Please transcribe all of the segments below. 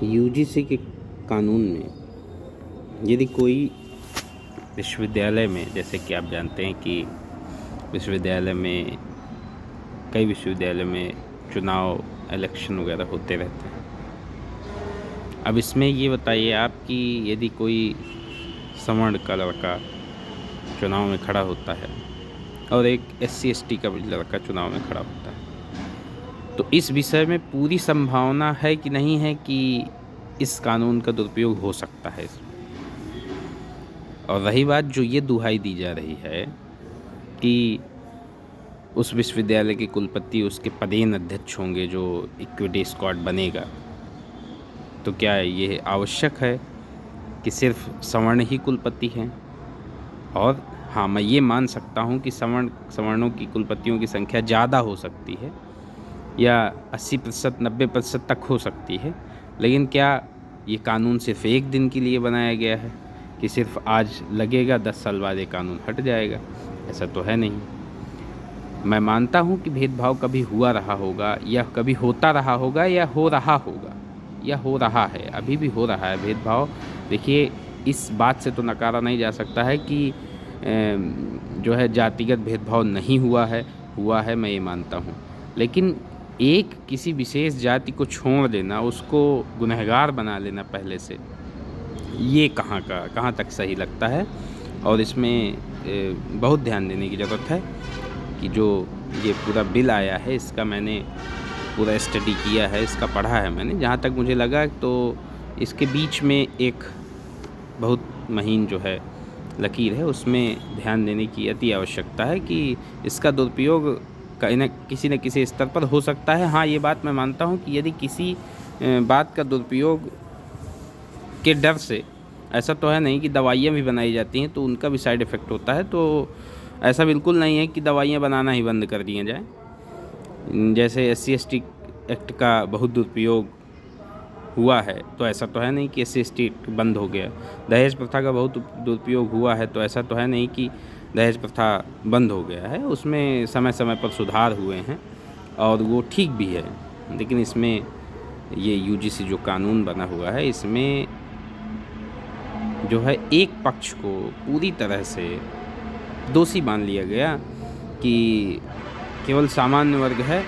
UGC के कानून में यदि कोई विश्वविद्यालय में, जैसे कि आप जानते हैं कि कई विश्वविद्यालय में चुनाव इलेक्शन वगैरह होते रहते हैं। अब इसमें ये बताइए आप कि यदि कोई सवर्ण का लड़का चुनाव में खड़ा होता है और एक SC ST का लड़का चुनाव में खड़ा होता है, तो इस विषय में पूरी संभावना है कि नहीं है कि इस कानून का दुरुपयोग हो सकता है इसमें। और रही बात जो ये दुहाई दी जा रही है कि उस विश्वविद्यालय के कुलपति उसके पदेन अध्यक्ष होंगे जो इक्विटी स्क्वाड बनेगा, तो क्या ये आवश्यक है कि सिर्फ सवर्ण ही कुलपति हैं? और हाँ, मैं ये मान सकता हूँ कि सवर्णों की कुलपतियों की संख्या ज़्यादा हो सकती है या 80% 90% तक हो सकती है, लेकिन क्या ये कानून सिर्फ एक दिन के लिए बनाया गया है कि सिर्फ आज लगेगा 10 साल बाद ये कानून हट जाएगा? ऐसा तो है नहीं। मैं मानता हूँ कि भेदभाव कभी हुआ रहा होगा या कभी होता रहा होगा या हो रहा होगा या हो रहा है, अभी भी हो रहा है भेदभाव। देखिए, इस बात से तो नकारा नहीं जा सकता है कि जो है जातिगत भेदभाव नहीं हुआ है, मैं ये मानता हूँ। लेकिन एक किसी विशेष जाति को छोड़ देना, उसको गुनहगार बना लेना पहले से, ये कहाँ तक सही लगता है? और इसमें बहुत ध्यान देने की ज़रूरत है कि जो ये पूरा बिल आया है, इसका मैंने पूरा स्टडी किया है, इसका पढ़ा है मैंने। जहाँ तक मुझे लगा तो इसके बीच में एक बहुत महीन जो है लकीर है, उसमें ध्यान देने की अति आवश्यकता है कि इसका दुरुपयोग किसी न किसी स्तर पर हो सकता है। हाँ, ये बात मैं मानता हूँ कि यदि किसी बात का दुरुपयोग के डर से, ऐसा तो है नहीं कि दवाइयाँ भी बनाई जाती हैं तो उनका भी साइड इफ़ेक्ट होता है, तो ऐसा बिल्कुल नहीं है कि दवाइयाँ बनाना ही बंद कर दिया जाए। जैसे SC ST एक्ट का बहुत दुरुपयोग हुआ है, तो ऐसा तो है नहीं कि SC ST एक्ट बंद हो गया। दहेज प्रथा का बहुत दुरुपयोग हुआ है, तो ऐसा तो है नहीं कि दहेज प्रथा बंद हो गया है। उसमें समय समय पर सुधार हुए हैं और वो ठीक भी है। लेकिन इसमें ये UGC जो कानून बना हुआ है, इसमें जो है एक पक्ष को पूरी तरह से दोषी मान लिया गया कि केवल सामान्य वर्ग है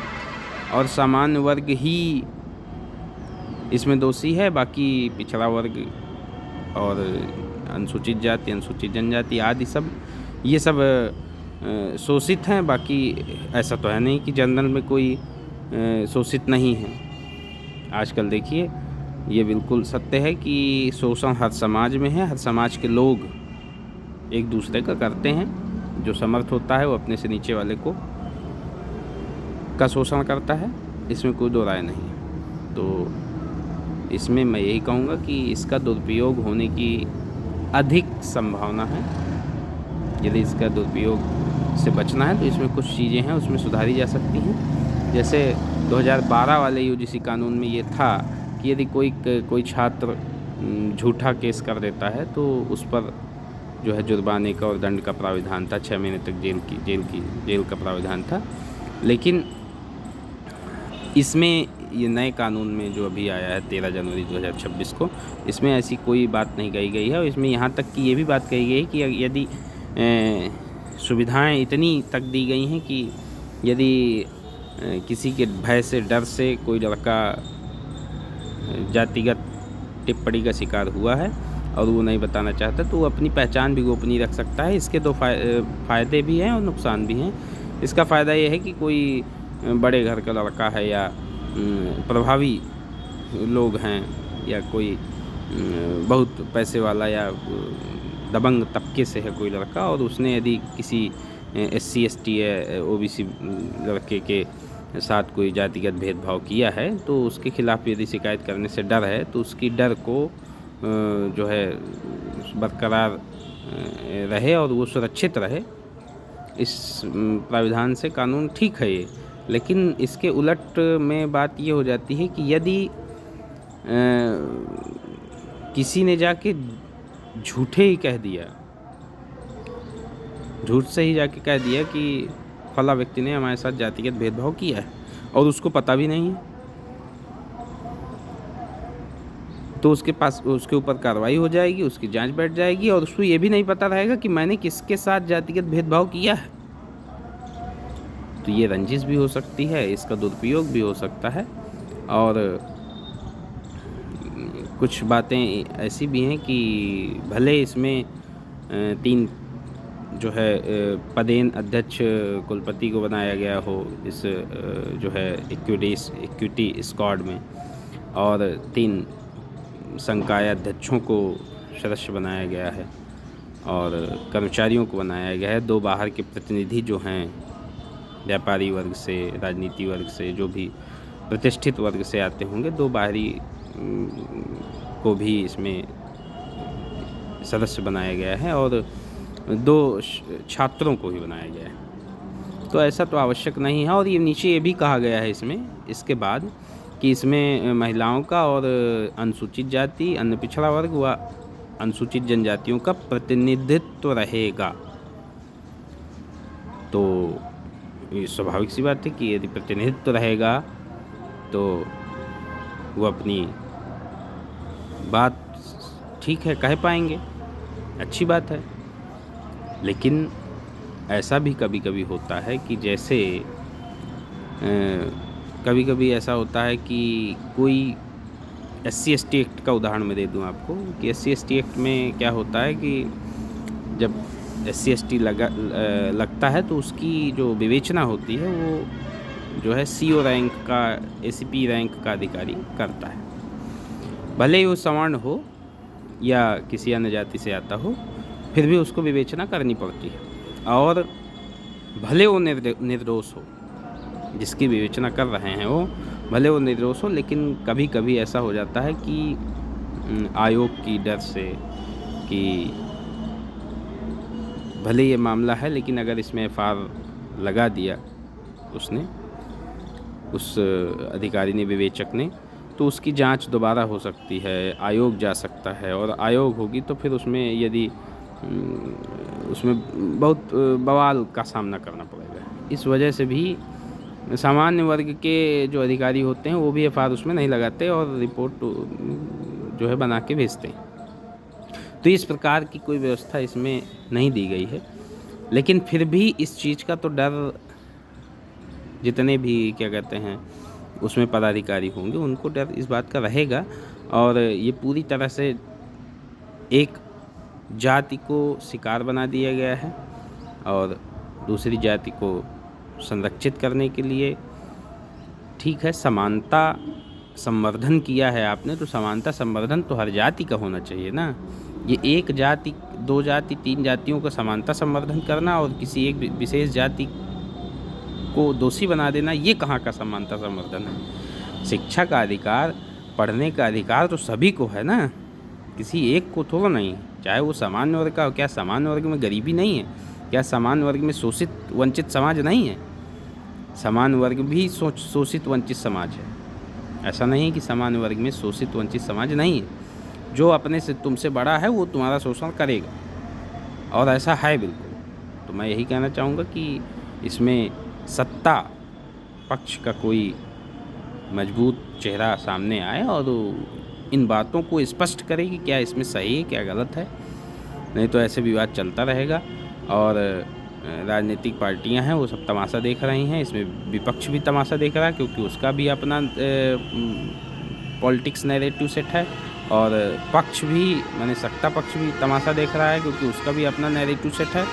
और सामान्य वर्ग ही इसमें दोषी है, बाकी पिछड़ा वर्ग और अनुसूचित जाति, अनुसूचित जनजाति आदि ये सब शोषित हैं। बाकी ऐसा तो है नहीं कि जनरल में कोई शोषित नहीं है। आजकल देखिए, ये बिल्कुल सत्य है कि शोषण हर समाज में है। हर समाज के लोग एक दूसरे का करते हैं। जो समर्थ होता है वो अपने से नीचे वाले का शोषण करता है, इसमें कोई दो राय नहीं। तो इसमें मैं यही कहूँगा कि इसका दुरुपयोग होने की अधिक संभावना है। यदि इसका दुरुपयोग से बचना है तो इसमें कुछ चीज़ें हैं, उसमें सुधारी जा सकती हैं। जैसे 2012 वाले UGC कानून में ये था कि यदि कोई छात्र झूठा केस कर देता है तो उस पर जो है जुर्माने का और दंड का प्राविधान था, 6 महीने तक जेल का प्राविधान था। लेकिन इसमें ये नए कानून में जो अभी आया है 13 जनवरी 2026 को, इसमें ऐसी कोई बात नहीं कही गई है। और इसमें यहाँ तक कि ये भी बात कही गई है कि यदि सुविधाएं इतनी तक दी गई हैं कि यदि किसी के भय से, डर से कोई लड़का जातिगत टिप्पणी का शिकार हुआ है और वो नहीं बताना चाहता, तो वो अपनी पहचान भी गोपनीय रख सकता है। इसके दो फ़ायदे भी हैं और नुकसान भी हैं। इसका फ़ायदा ये है कि कोई बड़े घर का लड़का है या प्रभावी लोग हैं या कोई बहुत पैसे वाला या दबंग तबके से है कोई लड़का, और उसने यदि किसी SC ST या OBC लड़के के साथ कोई जातिगत भेदभाव किया है, तो उसके खिलाफ़ यदि शिकायत करने से डर है तो उसकी डर को जो है बरकरार रहे और वो सुरक्षित रहे। इस प्राविधान से कानून ठीक है ये। लेकिन इसके उलट में बात ये हो जाती है कि यदि किसी ने जाके झूठे ही कह दिया, झूठ से ही जाके कह दिया कि फला व्यक्ति ने हमारे साथ जातिगत भेदभाव किया है और उसको पता भी नहीं है, तो उसके पास उसके ऊपर कार्रवाई हो जाएगी, उसकी जांच बैठ जाएगी और उसको ये भी नहीं पता रहेगा कि मैंने किसके साथ जातिगत भेदभाव किया है। तो ये रंजिश भी हो सकती है, इसका दुरुपयोग भी हो सकता है। और कुछ बातें ऐसी भी हैं कि भले इसमें 3 जो है पदेन अध्यक्ष कुलपति को बनाया गया हो इस जो है इक्विटी स्क्वाड में, और 3 संकाय अध्यक्षों को सदस्य बनाया गया है और कर्मचारियों को बनाया गया है। 2 बाहर के प्रतिनिधि जो हैं व्यापारी वर्ग से, राजनीति वर्ग से, जो भी प्रतिष्ठित वर्ग से आते होंगे, 2 बाहरी को भी इसमें सदस्य बनाया गया है और 2 छात्रों को भी बनाया गया है। तो ऐसा तो आवश्यक नहीं है। और ये नीचे ये भी कहा गया है इसमें इसके बाद कि इसमें महिलाओं का और अनुसूचित जाति, अन्य पिछड़ा वर्ग व अनुसूचित जनजातियों का प्रतिनिधित्व रहेगा। तो ये स्वाभाविक सी बात है कि यदि प्रतिनिधित्व रहेगा तो वो अपनी बात ठीक है कह पाएंगे, अच्छी बात है। लेकिन ऐसा भी कभी कभी होता है कि जैसे कभी कभी ऐसा होता है कि कोई SC/ST एक्ट का उदाहरण मैं दे दूं आपको कि SC/ST एक्ट में क्या होता है कि जब SC/ST लगता है तो उसकी जो विवेचना होती है वो जो है CO रैंक का, ACP रैंक का अधिकारी करता है। भले ही वो सवर्ण हो या किसी अन्य जाति से आता हो, फिर भी उसको विवेचना करनी पड़ती है। और भले वो निर्दोष हो, जिसकी विवेचना कर रहे हैं वो भले वो निर्दोष हो, लेकिन कभी कभी ऐसा हो जाता है कि आयोग की डर से कि भले ये मामला है लेकिन अगर इसमें FIR लगा दिया उसने, उस अधिकारी ने, विवेचक ने, तो उसकी जांच दोबारा हो सकती है, आयोग जा सकता है और आयोग होगी तो फिर उसमें यदि उसमें बहुत बवाल का सामना करना पड़ेगा। इस वजह से भी सामान्य वर्ग के जो अधिकारी होते हैं वो भी FIR उसमें नहीं लगाते और रिपोर्ट जो है बना के भेजते हैं। तो इस प्रकार की कोई व्यवस्था इसमें नहीं दी गई है। लेकिन फिर भी इस चीज़ का तो डर जितने भी क्या कहते हैं उसमें पदाधिकारी होंगे उनको डर इस बात का रहेगा। और ये पूरी तरह से एक जाति को शिकार बना दिया गया है और दूसरी जाति को संरक्षित करने के लिए, ठीक है, समानता संवर्धन किया है आपने, तो समानता संवर्धन तो हर जाति का होना चाहिए ना। ये एक जाति, 2 जाति, 3 जातियों का समानता संवर्धन करना और किसी एक विशेष जाति को दोषी बना देना, ये कहाँ का समानता संवर्धन है। शिक्षा का अधिकार, पढ़ने का अधिकार तो सभी को है ना, किसी एक को थोड़ा नहीं। चाहे वो सामान्य वर्ग का हो, क्या सामान्य वर्ग में गरीबी नहीं है? क्या सामान्य वर्ग में शोषित वंचित समाज नहीं है? सामान्य वर्ग भी शोषित वंचित समाज है। ऐसा नहीं है कि सामान्य वर्ग में शोषित वंचित समाज नहीं है। जो अपने से तुमसे बड़ा है वो तुम्हारा शोषण करेगा, और ऐसा है बिल्कुल। तो मैं यही कहना चाहूँगा कि इसमें सत्ता पक्ष का कोई मजबूत चेहरा सामने आए और इन बातों को स्पष्ट करे कि क्या इसमें सही है, क्या गलत है। नहीं तो ऐसे विवाद चलता रहेगा और राजनीतिक पार्टियां हैं वो सब तमाशा देख रही हैं। इसमें विपक्ष भी तमाशा देख रहा है क्योंकि उसका भी अपना पॉलिटिक्स नैरेटिव सेट है, और पक्ष भी, माने सत्ता पक्ष भी तमाशा देख रहा है क्योंकि उसका भी अपना नैरेटिव सेट है।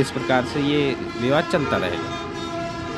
इस प्रकार से ये विवाद चलता रहेगा।